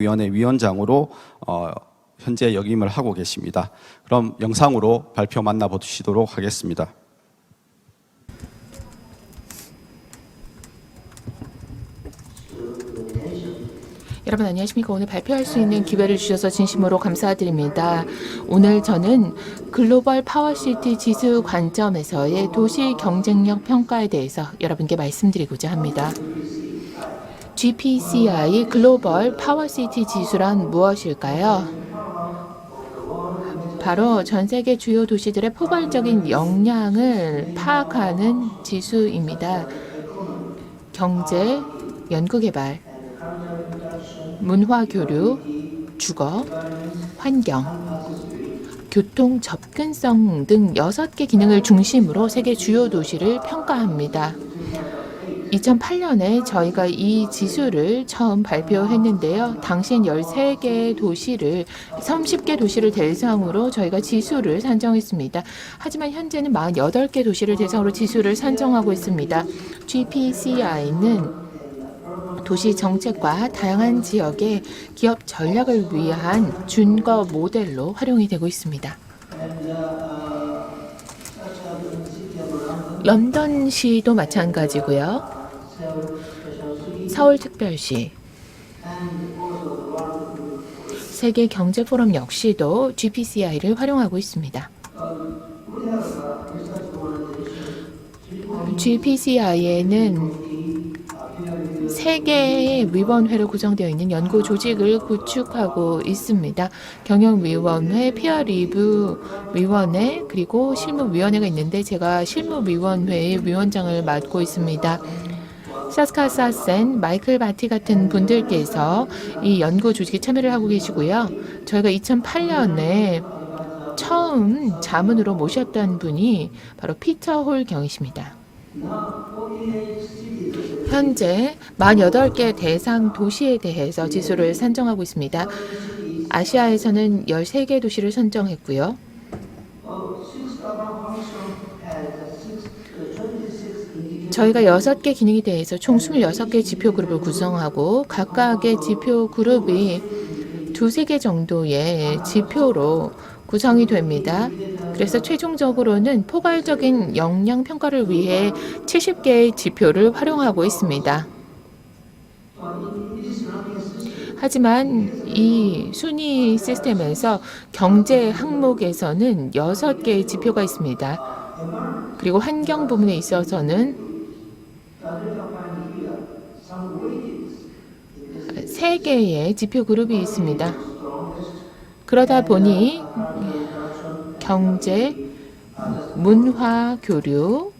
위원회 위원장으로 현재 역임을 하고 계십니다. 그럼 영상으로 발표 만나보시도록 하겠습니다. 여러분 안녕하십니까. 오늘 발표할 수 있는 기회를 주셔서 진심으로 감사드립니다. 오늘 저는 글로벌 파워시티 지수 관점에서의 도시 경쟁력 평가에 대해서 여러분께 말씀드리고자 합니다. GPCI 글로벌 파워시티 지수란 무엇일까요? 바로 전 세계 주요 도시들의 포괄적인 역량을 파악하는 지수입니다. 경제, 연구개발, 문화교류, 주거, 환경, 교통 접근성 등 6개 기능을 중심으로 세계 주요 도시를 평가합니다. 2008년에 저희가 이 지수를 처음 발표했는데요. 당시엔 13개 도시를, 30개 도시를 대상으로 저희가 지수를 산정했습니다. 하지만 현재는 48개 도시를 대상으로 지수를 산정하고 있습니다. GPCI는 도시 정책과 다양한 지역의 기업 전략을 위한 준거 모델로 활용이 되고 있습니다. 런던시도 마찬가지고요. 서울특별시, 세계경제포럼 역시도 GPCI를 활용하고 있습니다. GPCI에는 3개의 위원회로 구성되어 있는 연구 조직을 구축하고 있습니다. 경영위원회, 피어리뷰 위원회, 그리고 실무위원회가 있는데 제가 실무위원회의 위원장을 맡고 있습니다. 샤스카사 센, 마이클 바티 같은 분들께서 이 연구 조직에 참여를 하고 계시고요. 저희가 2008년에 처음 자문으로 모셨던 분이 바로 피터 홀 경이십니다. 현재 48개 대상 도시에 대해서 지수를 산정하고 있습니다. 아시아에서는 13개 도시를 선정했고요. 저희가 6개 기능에 대해서 총 26개 지표 그룹을 구성하고 각각의 지표 그룹이 2-3개 정도의 지표로 구성이 됩니다. 그래서 최종적으로는 포괄적인 역량 평가를 위해 70개의 지표를 활용하고 있습니다. 하지만 이 순위 시스템에서 경제 항목에서는 6개의 지표가 있습니다. 그리고 환경 부분에 있어서는 3개의 지표 그룹이 있습니다. 그러다 보니 경제, 문화, 교류,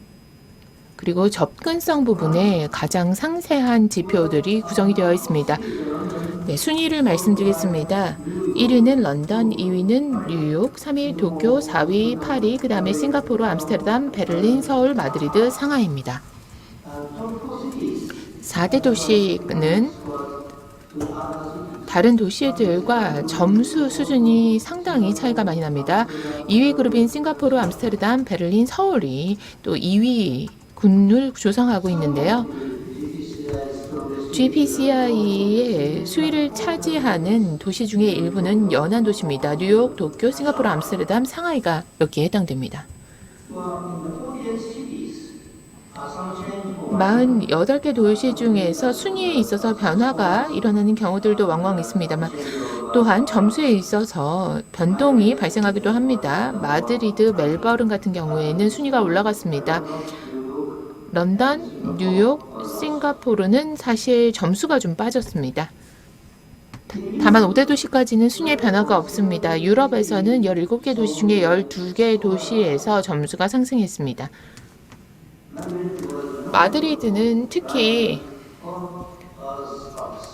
그리고 접근성 부분에 가장 상세한 지표들이 구성이 되어 있습니다. 네, 순위를 말씀드리겠습니다. 1위는 런던, 2위는 뉴욕, 3위 도쿄, 4위 파리, 그 다음에 싱가포르, 암스테르담, 베를린, 서울, 마드리드, 상하이입니다. 4대 도시는 다른 도시들과 점수 수준이 상당히 차이가 많이 납니다. 2위 그룹인 싱가포르, 암스테르담, 베를린, 서울이 또 2위 군을 조성하고 있는데요. GPCI의 수위를 차지하는 도시 중에 일부는 연안 도시입니다. 뉴욕, 도쿄, 싱가포르, 암스테르담, 상하이가 여기에 해당됩니다. 48개 도시 중에서 순위에 있어서 변화가 일어나는 경우들도 왕왕 있습니다만 또한 점수에 있어서 변동이 발생하기도 합니다. 마드리드, 멜버른 같은 경우에는 순위가 올라갔습니다. 런던, 뉴욕, 싱가포르는 사실 점수가 좀 빠졌습니다. 다만 5대 도시까지는 순위의 변화가 없습니다. 유럽에서는 17개 도시 중에 12개 도시에서 점수가 상승했습니다. 마드리드는 특히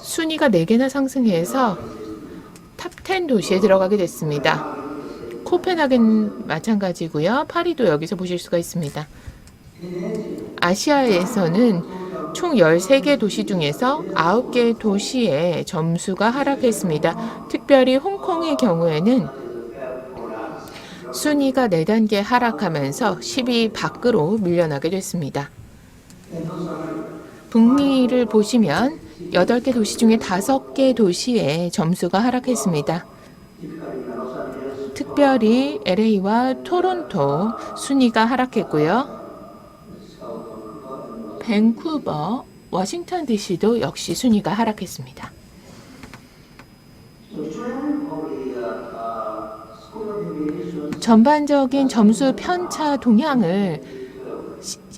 순위가 4개나 상승해서 탑10 도시에 들어가게 됐습니다. 코펜하겐 마찬가지고요. 파리도 여기서 보실 수가 있습니다. 아시아에서는 총 13개 도시 중에서 9개 도시의 점수가 하락했습니다. 특별히 홍콩의 경우에는 순위가 4단계 하락하면서 10위 밖으로 밀려나게 됐습니다. 북미를 보시면 8개 도시 중에 5개 도시의 점수가 하락했습니다. 특별히 LA와 토론토 순위가 하락했고요. 밴쿠버, 워싱턴 DC도 역시 순위가 하락했습니다. 전반적인 점수 편차 동향을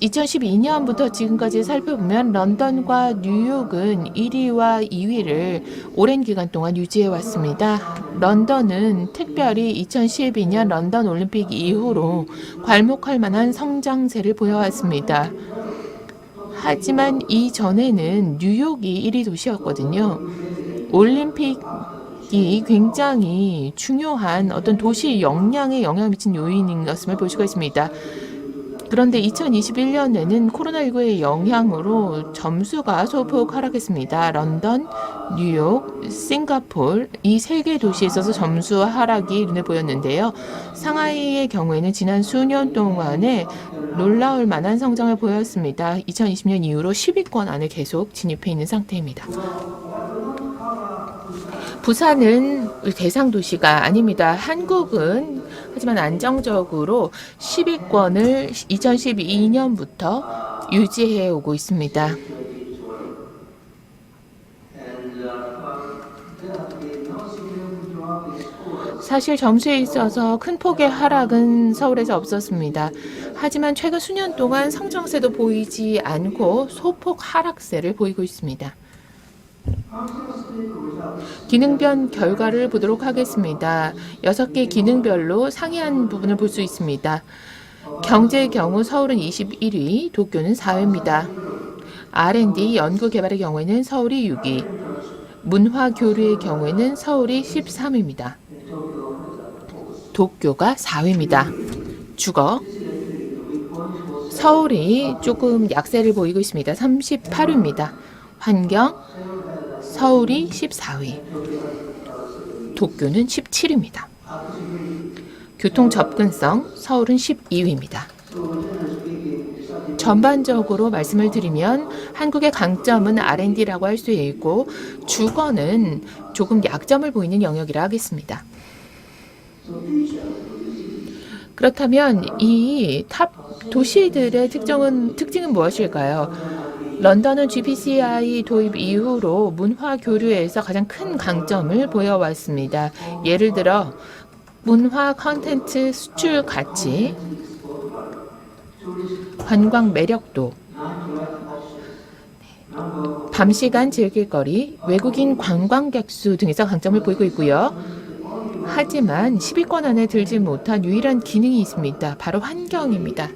2012년부터 지금까지 살펴보면 런던과 뉴욕은 1위와 2위를 오랜 기간 동안 유지해 왔습니다. 런던은 특별히 2012년 런던 올림픽 이후로 괄목할 만한 성장세를 보여왔습니다. 하지만 이전에는 뉴욕이 1위 도시였거든요. 올림픽이 굉장히 중요한 어떤 도시 역량에 영향을 미친 요인인 것을 볼 수가 있습니다. 그런데 2021년에는 코로나19의 영향으로 점수가 소폭 하락했습니다. 런던, 뉴욕, 싱가포르 이 3개 도시에 있어서 점수 하락이 눈에 보였는데요. 상하이의 경우에는 지난 수년 동안에 놀라울 만한 성장을 보였습니다. 2020년 이후로 10위권 안에 계속 진입해 있는 상태입니다. 부산은 대상 도시가 아닙니다. 한국은 하지만 안정적으로 10위권을 2012년부터 유지해 오고 있습니다. 사실 점수에 있어서 큰 폭의 하락은 서울에서 없었습니다. 하지만 최근 수년 동안 성장세도 보이지 않고 소폭 하락세를 보이고 있습니다. 기능별 결과를 보도록 하겠습니다. 6개 기능별로 상이한 부분을 볼 수 있습니다. 경제의 경우 서울은 21위, 도쿄는 4위입니다. R&D 연구개발의 경우에는 서울이 6위, 문화교류의 경우에는 서울이 13위입니다. 도쿄가 4위입니다. 주거, 서울이 조금 약세를 보이고 있습니다. 38위입니다. 환경, 서울이 14위, 도쿄는 17위입니다. 교통 접근성, 서울은 12위입니다. 전반적으로 말씀을 드리면 한국의 강점은 R&D라고 할 수 있고 주거는 조금 약점을 보이는 영역이라 하겠습니다. 그렇다면 이 탑 도시들의 특징은 무엇일까요? 런던은 GPCI 도입 이후로 문화 교류에서 가장 큰 강점을 보여왔습니다. 예를 들어 문화 콘텐츠 수출 가치, 관광 매력도, 밤시간 즐길거리, 외국인 관광객 수 등에서 강점을 보이고 있고요. 하지만 10위권 안에 들지 못한 유일한 기능이 있습니다. 바로 환경입니다.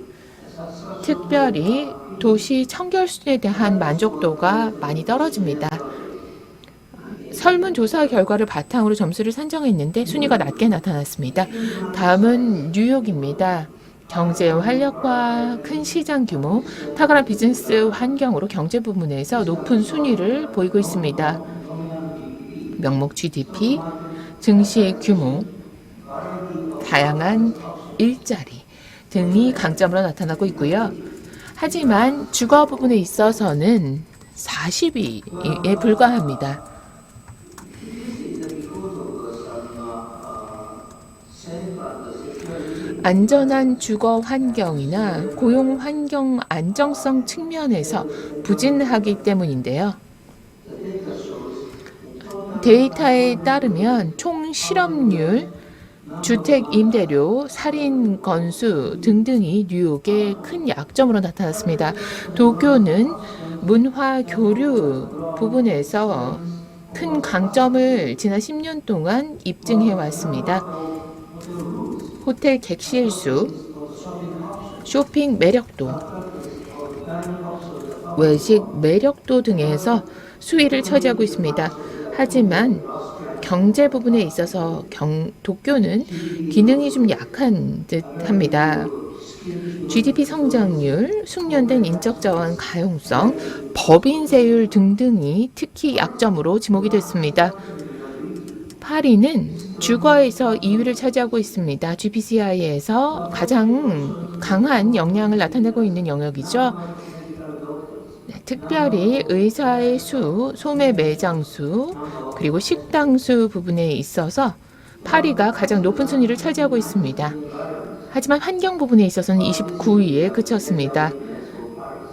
특별히 도시 청결 수준에 대한 만족도가 많이 떨어집니다. 설문조사 결과를 바탕으로 점수를 산정했는데 순위가 낮게 나타났습니다. 다음은 뉴욕입니다. 경제 활력과 큰 시장 규모, 탁월한 비즈니스 환경으로 경제 부문에서 높은 순위를 보이고 있습니다. 명목 GDP, 증시 규모, 다양한 일자리 등이 강점으로 나타나고 있고요. 하지만 주거 부분에 있어서는 40위에 불과합니다. 안전한 주거 환경이나 고용 환경 안정성 측면에서 부진하기 때문인데요. 데이터에 따르면 총 실업률, 주택 임대료, 살인 건수 등등이 뉴욕의 큰 약점으로 나타났습니다. 도쿄는 문화 교류 부분에서 큰 강점을 지난 10년 동안 입증해 왔습니다. 호텔 객실 수, 쇼핑 매력도, 외식 매력도 등에서 수위를 차지하고 있습니다. 하지만 경제 부분에 있어서 도쿄는 기능이 좀 약한 듯 합니다. GDP 성장률, 숙련된 인적자원 가용성, 법인세율 등등이 특히 약점으로 지목이 됐습니다. 파리는 주거에서 2위를 차지하고 있습니다. GPCI에서 가장 강한 역량을 나타내고 있는 영역이죠. 특별히 의사의 수, 소매 매장 수, 그리고 식당 수 부분에 있어서 파리가 가장 높은 순위를 차지하고 있습니다. 하지만 환경 부분에 있어서는 29위에 그쳤습니다.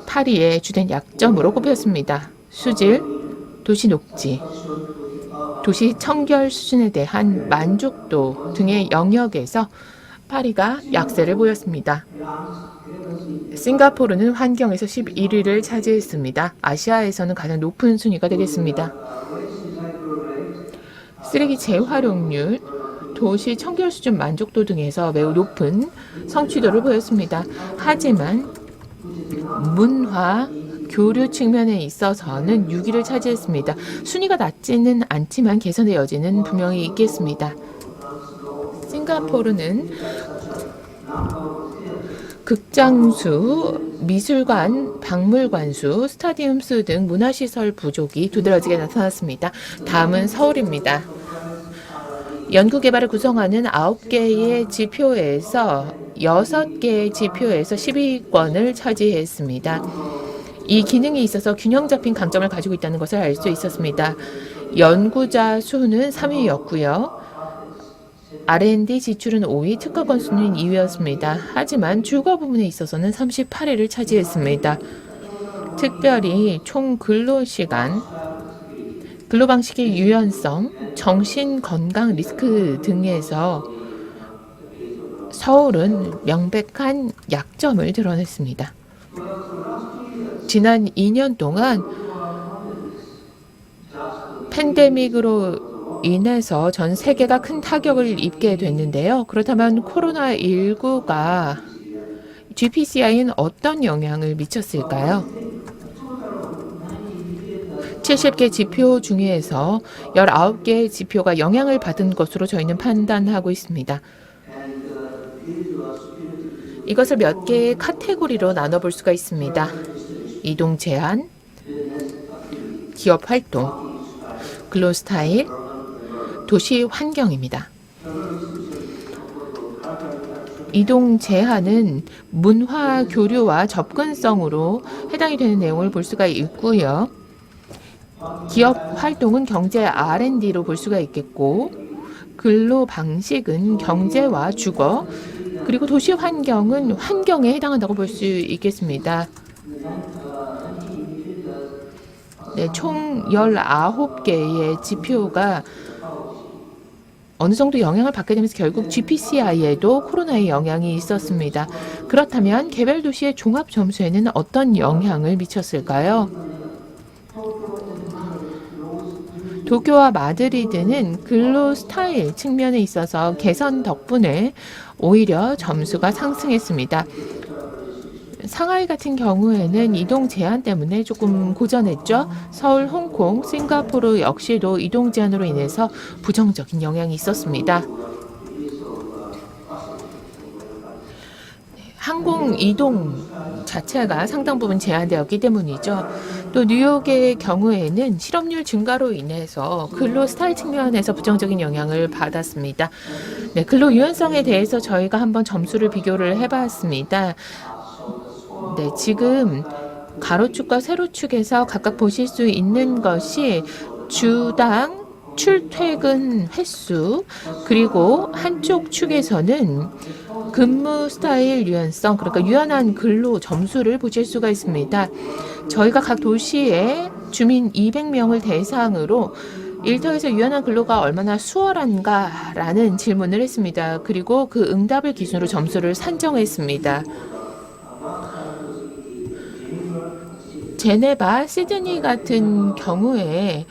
파리의 주된 약점으로 꼽혔습니다. 수질, 도시 녹지, 도시 청결 수준에 대한 만족도 등의 영역에서 파리가 약세를 보였습니다. 싱가포르는 환경에서 11위를 차지했습니다. 아시아에서는 가장 높은 순위가 되겠습니다. 쓰레기 재활용률, 도시 청결 수준 만족도 등에서 매우 높은 성취도를 보였습니다. 하지만 문화, 교류 측면에 있어서는 6위를 차지했습니다. 순위가 낮지는 않지만 개선의 여지는 분명히 있겠습니다. 싱가포르는 극장 수, 미술관, 박물관 수, 스타디움 수 등 문화시설 부족이 두드러지게 나타났습니다. 다음은 서울입니다. 연구개발을 구성하는 9개의 지표에서 6개의 지표에서 10위권을 차지했습니다. 이 기능에 있어서 균형 잡힌 강점을 가지고 있다는 것을 알 수 있었습니다. 연구자 수는 3위였고요. R&D 지출은 5위, 특허 건수는 2위였습니다. 하지만 주거 부분에 있어서는 38위를 차지했습니다. 특별히 총 근로시간, 근로방식의 유연성, 정신건강 리스크 등에서 서울은 명백한 약점을 드러냈습니다. 지난 2년 동안 팬데믹으로 인해서 전 세계가 큰 타격을 입게 됐는데요. 그렇다면 코로나19가 GPCI에는 어떤 영향을 미쳤을까요? 70개 지표 중에서 19개의 지표가 영향을 받은 것으로 저희는 판단하고 있습니다. 이것을 몇 개의 카테고리로 나눠볼 수가 있습니다. 이동 제한, 기업 활동, 근로 스타일, 도시 환경입니다. 이동 제한은 문화 교류와 접근성으로 해당이 되는 내용을 볼 수가 있고요. 기업 활동은 경제 R&D로 볼 수가 있겠고, 근로 방식은 경제와 주거, 그리고 도시 환경은 환경에 해당한다고 볼 수 있겠습니다. 네, 총 19개의 지표가 어느 정도 영향을 받게 되면서 결국 GPCI에도 코로나의 영향이 있었습니다. 그렇다면 개별 도시의 종합 점수에는 어떤 영향을 미쳤을까요? 도쿄와 마드리드는 근로 스타일 측면에 있어서 개선 덕분에 오히려 점수가 상승했습니다. 상하이 같은 경우에는 이동 제한 때문에 조금 고전했죠. 서울, 홍콩, 싱가포르 역시도 이동 제한으로 인해서 부정적인 영향이 있었습니다. 항공 이동 자체가 상당 부분 제한되었기 때문이죠. 또 뉴욕의 경우에는 실업률 증가로 인해서 근로 스타일 측면에서 부정적인 영향을 받았습니다. 네, 근로 유연성에 대해서 저희가 한번 점수를 비교를 해봤습니다. 네, 지금 가로축과 세로축에서 각각 보실 수 있는 것이 주당 출퇴근 횟수, 그리고 한쪽 축에서는 근무 스타일 유연성, 그러니까 유연한 근로 점수를 보실 수가 있습니다. 저희가 각 도시의 주민 200명을 대상으로 일터에서 유연한 근로가 얼마나 수월한가라는 질문을 했습니다. 그리고 그 응답을 기준으로 점수를 산정했습니다. 제네바, 시드니 같은 경우에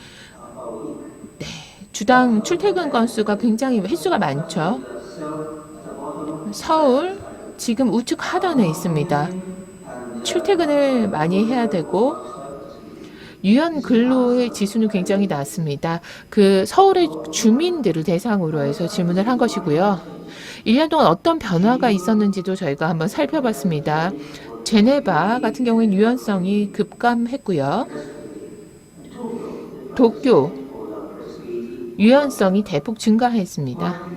주당 출퇴근 건수가 굉장히 횟수가 많죠. 서울 지금 우측 하단에 있습니다. 출퇴근을 많이 해야 되고 유연 근로의 지수는 굉장히 낮습니다. 그 서울의 주민들을 대상으로 해서 질문을 한 것이고요. 1년 동안 어떤 변화가 있었는지도 저희가 한번 살펴봤습니다. 제네바 같은 경우에는 유연성이 급감했고요. 도쿄 유연성이 대폭 증가했습니다.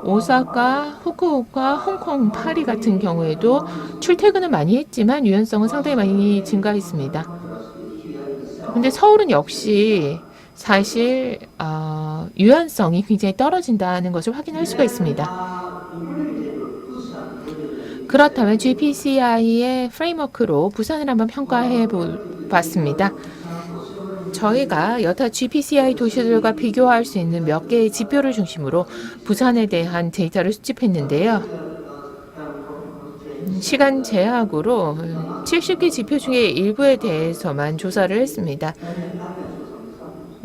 오사카, 후쿠오카, 홍콩, 파리 같은 경우에도 출퇴근은 많이 했지만 유연성은 상당히 많이 증가했습니다. 근데 서울은 역시 사실 유연성이 굉장히 떨어진다는 것을 확인할 수가 있습니다. 그렇다면 GPCI의 프레임워크로 부산을 한번 평가해 봤습니다. 저희가 여타 GPCI 도시들과 비교할 수 있는 몇 개의 지표를 중심으로 부산에 대한 데이터를 수집했는데요. 시간 제약으로 70개 지표 중에 일부에 대해서만 조사를 했습니다.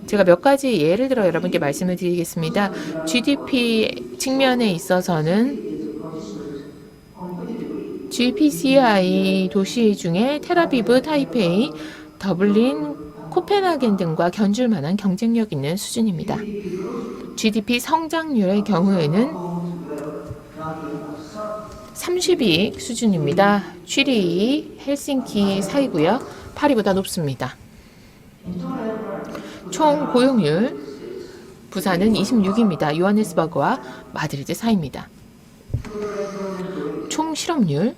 제가 몇 가지 예를 들어 여러분께 말씀을 드리겠습니다. GDP 측면에 있어서는 GPCI 도시 중에 텔아비브, 타이페이, 더블린, 코펜하겐 등과 견줄 만한 경쟁력 있는 수준입니다. GDP 성장률의 경우에는 32 수준입니다. 취리, 헬싱키 사이고요. 파리보다 높습니다. 총 고용률 부산은 26입니다. 요하네스버그와 마드리드 사이입니다. 총 실업률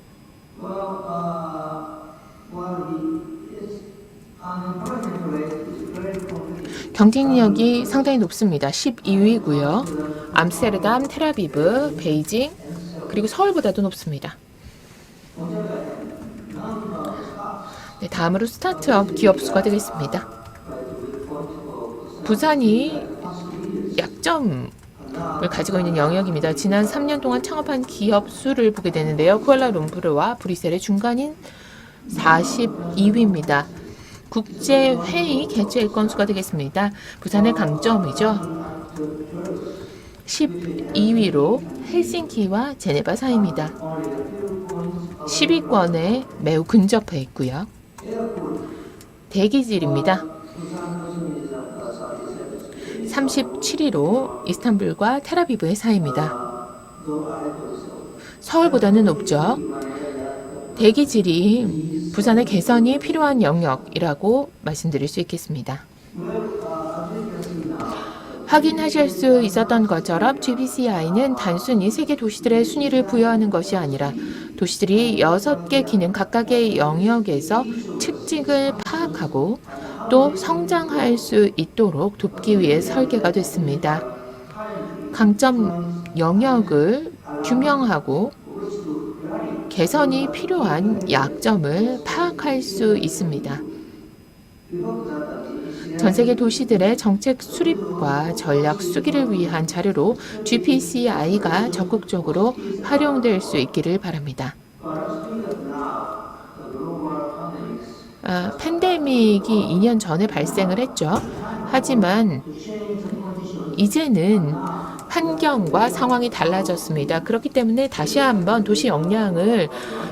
경쟁력이 상당히 높습니다. 12위고요. 암스테르담, 텔아비브, 베이징 그리고 서울보다도 높습니다. 네, 다음으로 스타트업 기업 수가 되겠습니다. 부산이 약점을 가지고 있는 영역입니다. 지난 3년 동안 창업한 기업 수를 보게 되는데요. 쿠알라룸푸르와 브뤼셀의 중간인 42위입니다. 국제회의 개최 건수가 되겠습니다. 부산의 강점이죠. 12위로 헬싱키와 제네바 사이입니다. 10위권에 매우 근접해 있고요. 대기질입니다. 37위로 이스탄불과 텔아비브의 사이입니다. 서울보다는 높죠. 대기질이 부산의 개선이 필요한 영역이라고 말씀드릴 수 있겠습니다. 확인하실 수 있었던 것처럼 GPCI는 단순히 세계 도시들의 순위를 부여하는 것이 아니라 도시들이 6개 기능 각각의 영역에서 특징을 파악하고 또 성장할 수 있도록 돕기 위해 설계가 됐습니다. 강점 영역을 규명하고 개선이 필요한 약점을 파악할 수 있습니다. 전 세계 도시들의 정책 수립과 전략 수기를 위한 자료로 GPCI가 적극적으로 활용될 수 있기를 바랍니다. 팬데믹이 2년 전에 발생을 했죠. 하지만 이제는 환경과 상황이 달라졌습니다. 그렇기 때문에 다시 한번 도시 역량을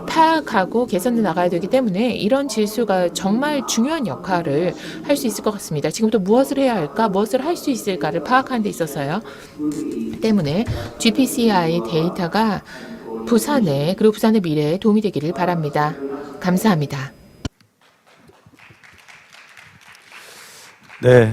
파악하고 개선해 나가야 되기 때문에 이런 지수가 정말 중요한 역할을 할 수 있을 것 같습니다. 지금부터 무엇을 해야 할까, 무엇을 할 수 있을까를 파악하는 데 있어서요. 때문에 GPCI 데이터가 부산에 그리고 부산의 미래에 도움이 되기를 바랍니다. 감사합니다. 네.